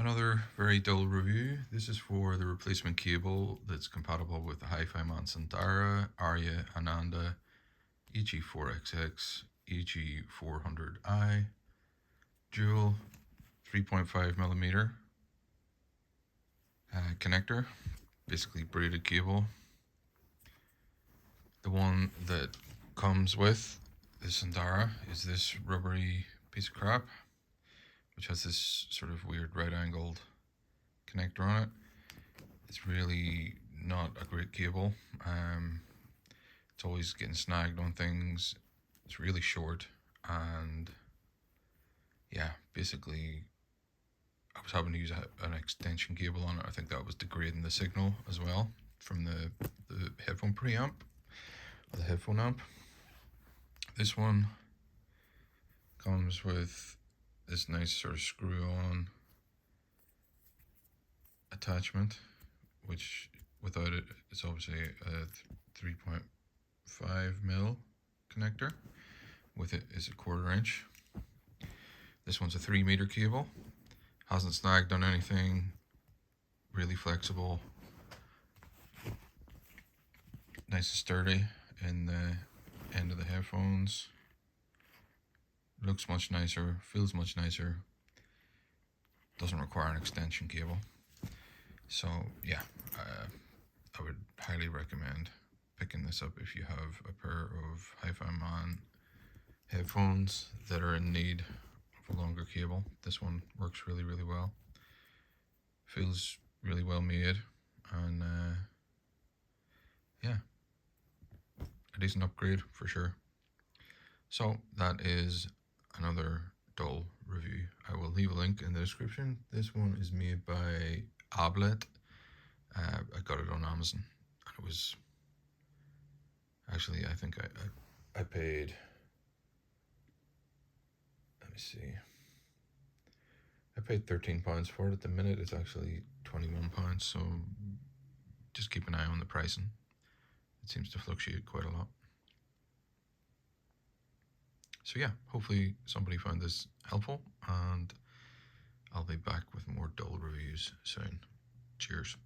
Another very dull review. This is for the replacement cable that's compatible with the HifiMan Sundara, Arya Ananda, EG4XX, EG400i, dual 3.5mm connector, basically braided cable. The one that comes with the Sundara is this rubbery piece of crap, which has this sort of weird right-angled connector on it. It's really not a great cable. It's always getting snagged on things. It's really short, and yeah, basically I was having to use an extension cable on it. I think that was degrading the signal as well from the headphone preamp, or the headphone amp. This one comes with this nice sort of screw-on attachment, which without it, it's obviously a 3.5mm connector. With it is a 1/4 inch. This one's a 3-meter cable. Hasn't snagged on anything. Really flexible. Nice and sturdy in the end of the headphones. Looks much nicer, feels much nicer. Doesn't require an extension cable. So yeah, I would highly recommend picking this up if you have a pair of HifiMan headphones that are in need of a longer cable. This one works really, really well. Feels really well made, and yeah, a decent upgrade for sure. So that is another dull review. I will leave a link in the description. This one is made by Ablet. I got it on Amazon, and it was actually, I think I paid, let me see, I paid £13 for it. At the minute it's actually £21, so just keep an eye on the pricing. It seems to fluctuate quite a lot. So yeah, hopefully somebody found this helpful, and I'll be back with more dull reviews soon. Cheers.